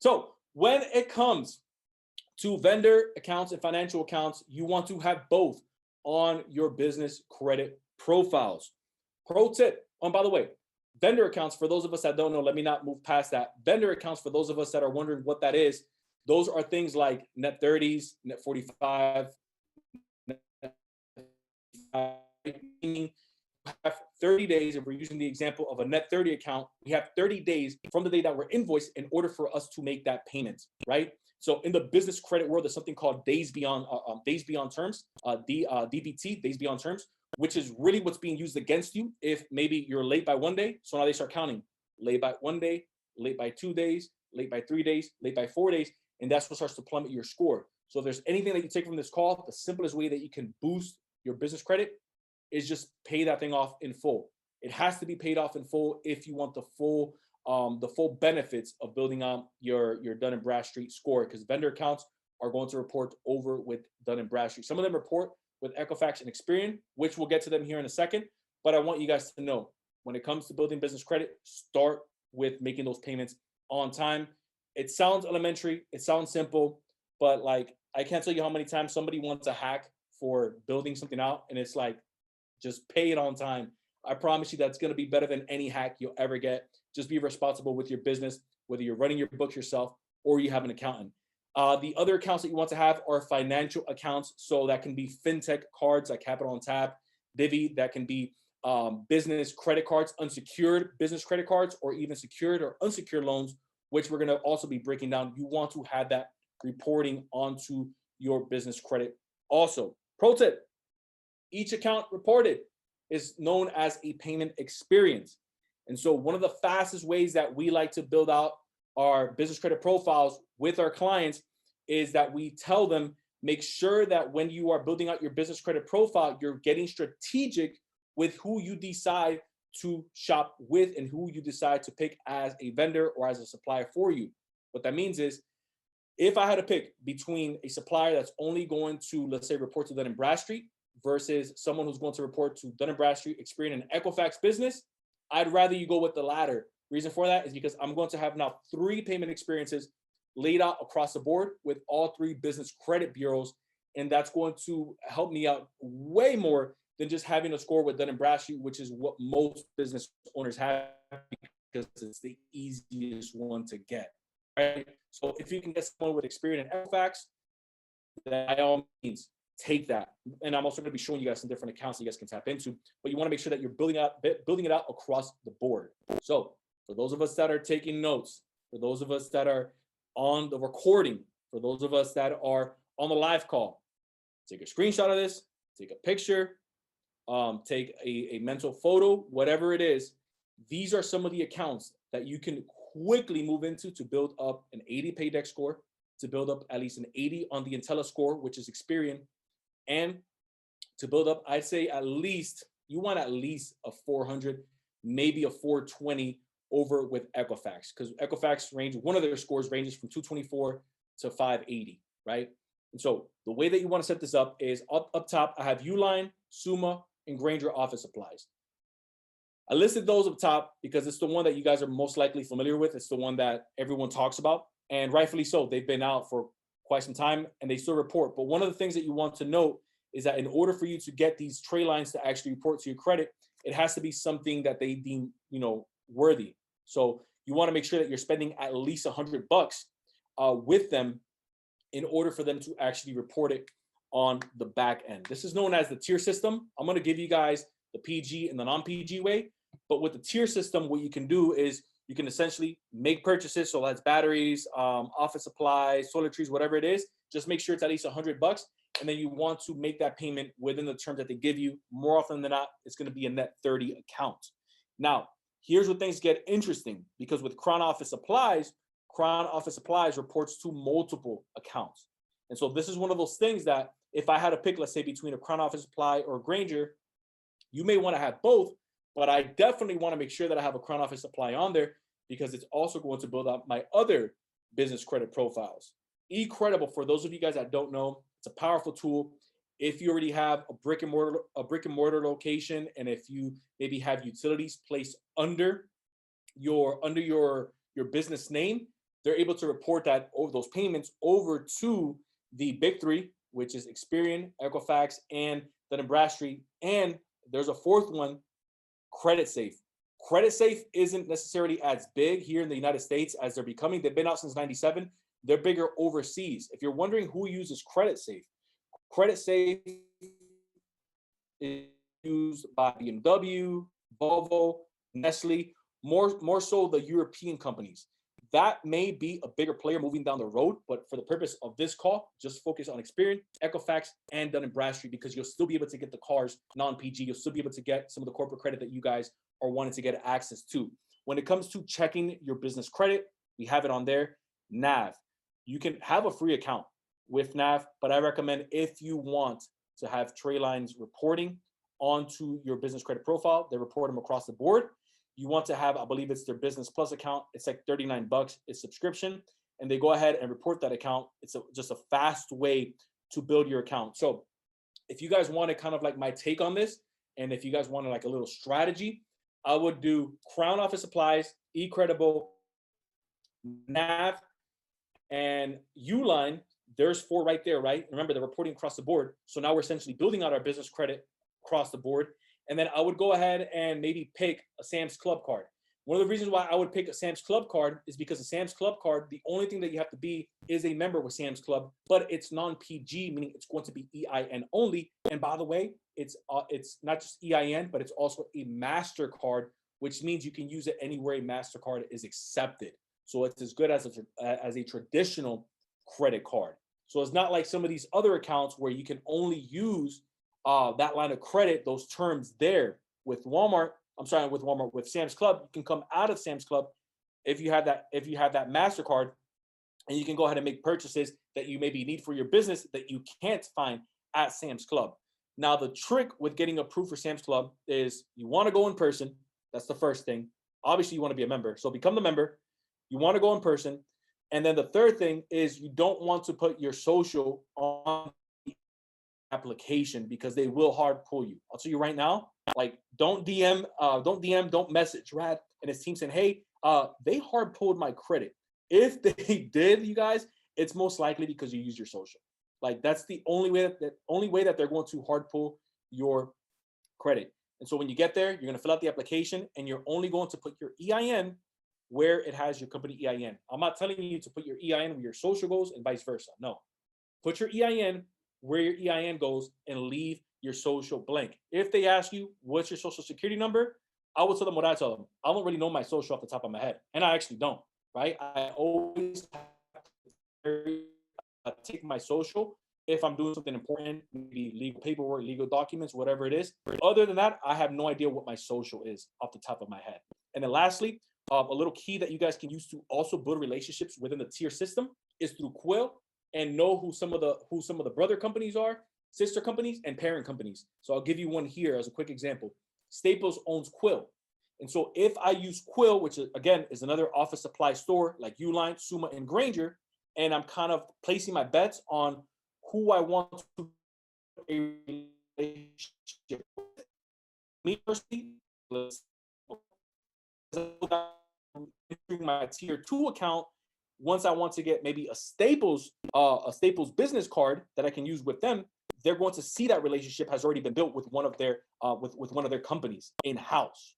So when it comes to vendor accounts and financial accounts, you want to have both on your business credit profiles. Pro tip, by the way, vendor accounts, for those of us that don't know, let me not move past that. Vendor accounts, for those of us that are wondering what that is, those are things like net 30s, net 45, net 5, have 30 days. If we're using the example of a net 30 account, we have 30 days from the day that we're invoiced in order for us to make that payment, right? So in the business credit world, there's something called days beyond terms, DBT, days beyond terms, which is really what's being used against you if maybe you're late by 1 day. So now they start counting late by 1 day, late by 2 days, late by 3 days, late by 4 days, and that's what starts to plummet your score. So if there's anything that you take from this call, the simplest way that you can boost your business credit is just pay that thing off in full. It has to be paid off in full if you want the full benefits of building on your Dun & Bradstreet score, because vendor accounts are going to report over with Dun & Bradstreet. Some of them report with Equifax and Experian, which we'll get to them here in a second. But I want you guys to know, when it comes to building business credit, start with making those payments on time. It sounds elementary, it sounds simple, but like, I can't tell you how many times somebody wants a hack for building something out, and it's like, just pay it on time. I promise you that's going to be better than any hack you'll ever get. Just be responsible with your business, whether you're running your books yourself or you have an accountant. The other accounts that you want to have are financial accounts. So that can be fintech cards like Capital on Tap, Divvy. That can be business credit cards, unsecured business credit cards, or even secured or unsecured loans, which we're going to also be breaking down. You want to have that reporting onto your business credit. Also, pro tip, each account reported is known as a payment experience. And so one of the fastest ways that we like to build out our business credit profiles with our clients is that we tell them, make sure that when you are building out your business credit profile, you're getting strategic with who you decide to shop with and who you decide to pick as a vendor or as a supplier for you. What that means is, if I had to pick between a supplier that's only going to, let's say, report to Dun & Bradstreet versus someone who's going to report to Dun & Bradstreet, Experian, and Equifax business, I'd rather you go with the latter. Reason for that is because I'm going to have now 3 payment experiences laid out across the board with all 3 business credit bureaus, and that's going to help me out way more than just having a score with Dun & Bradstreet, which is what most business owners have because it's the easiest one to get. Right? So if you can get someone with Experian and Equifax, then by all means, take that. And I'm also going to be showing you guys some different accounts that you guys can tap into, but you want to make sure that you're building it out across the board. So for those of us that are taking notes, for those of us that are on the recording, for those of us that are on the live call, take a screenshot of this, take a picture, take a mental photo, whatever it is. These are some of the accounts that you can quickly move into to build up an 80 paydex score, to build up at least an 80 on the Intella score, which is Experian, and to build up, I'd say you want at least a 400, maybe a 420 over with Equifax, because Equifax one of their scores ranges from 224 to 580, right? And so the way that you want to set this up is up top, I have Uline, Summa, and Granger office supplies. I listed those up top because it's the one that you guys are most likely familiar with. It's the one that everyone talks about, and rightfully so. They've been out for quite some time and they still report. But one of the things that you want to note is that in order for you to get these tray lines to actually report to your credit, it has to be something that they deem, worthy. So you want to make sure that you're spending at least $100 with them in order for them to actually report it on the back end. This is known as the tier system. I'm going to give you guys the PG and the non-PG way. But with the tier system, what you can do is you can essentially make purchases. So that's batteries, office supplies, toiletries, whatever it is. Just make sure it's at least $100. And then you want to make that payment within the terms that they give you. More often than not, it's going to be a net 30 account. Now, here's where things get interesting, because with Crowne Office Supplies reports to multiple accounts. And so this is one of those things that if I had to pick, let's say, between a Crowne Office Supply or a Granger, you may want to have both, but I definitely want to make sure that I have a Crowne Office Supply on there because it's also going to build up my other business credit profiles. ECredible, for those of you guys that don't know, it's a powerful tool. If you already have a brick and mortar location, and if you maybe have utilities placed under your business name, they're able to report that over those payments over to the big three, which is Experian, Equifax, and Dun & Bradstreet. And there's a fourth one, Creditsafe. Creditsafe isn't necessarily as big here in the United States as they're becoming. They've been out since 97. They're bigger overseas. If you're wondering who uses Creditsafe, Creditsafe is used by BMW, Volvo, Nestle, more so the European companies. That may be a bigger player moving down the road, but for the purpose of this call, just focus on Experian, Equifax, and Dun & Bradstreet, because you'll still be able to get the cars non-PG. You'll still be able to get some of the corporate credit that you guys are wanting to get access to. When it comes to checking your business credit, we have it on there. NAV. You can have a free account with NAV, but I recommend, if you want to have Trayline's reporting onto your business credit profile, they report them across the board. You want to have, I believe it's their Business Plus account. It's like $39. It's subscription, and they go ahead and report that account. It's just a fast way to build your account. So if you guys want to kind of like my take on this, and if you guys want like a little strategy, I would do Crowne Office Supplies, ECredible, NAV, and Uline. There's 4 right there, right? Remember, they're reporting across the board. So now we're essentially building out our business credit across the board. And then I would go ahead and maybe pick a Sam's Club card. One of the reasons why I would pick a Sam's Club card is because a Sam's Club card, the only thing that you have to be is a member with Sam's Club, but it's non-PG, meaning it's going to be EIN only. And by the way, it's not just EIN, but it's also a MasterCard, which means you can use it anywhere a MasterCard is accepted. So it's as good as a traditional credit card. So it's not like some of these other accounts where you can only use that line of credit, those terms there. With Sam's Club, you can come out of Sam's Club if you have that MasterCard, and you can go ahead and make purchases that you maybe need for your business that you can't find at Sam's Club. Now, the trick with getting approved for Sam's Club is you want to go in person. That's the first thing. Obviously, you want to be a member. So become the member. You want to go in person. And then the third thing is you don't want to put your social on the application, because they will hard pull you. I'll tell you right now, like don't message Rad and his team saying, hey, they hard pulled my credit. If they did, you guys, it's most likely because you use your social. Like that's the only way that they're going to hard pull your credit. And so when you get there, you're going to fill out the application, and you're only going to put your EIN where it has your company EIN. I'm not telling you to put your EIN where your social goes and vice versa. No, put your EIN where your EIN goes and leave your social blank. If they ask you what's your social security number, I will tell them what I tell them. I don't really know my social off the top of my head, and I actually don't. Right? I always take my social if I'm doing something important, maybe legal paperwork, legal documents, whatever it is. Other than that, I have no idea what my social is off the top of my head. And then lastly, a little key that you guys can use to also build relationships within the tier system is through Quill, and know who some of the brother companies are, sister companies, and parent companies. So I'll give you one here as a quick example. Staples owns Quill. And so if I use Quill, which again is another office supply store like Uline, Summa, and Granger, and I'm kind of placing my bets on who I want to a relationship with. Me personally, my tier 2 account, once I want to get maybe a Staples business card that I can use with them, they're going to see that relationship has already been built with one of their companies in-house.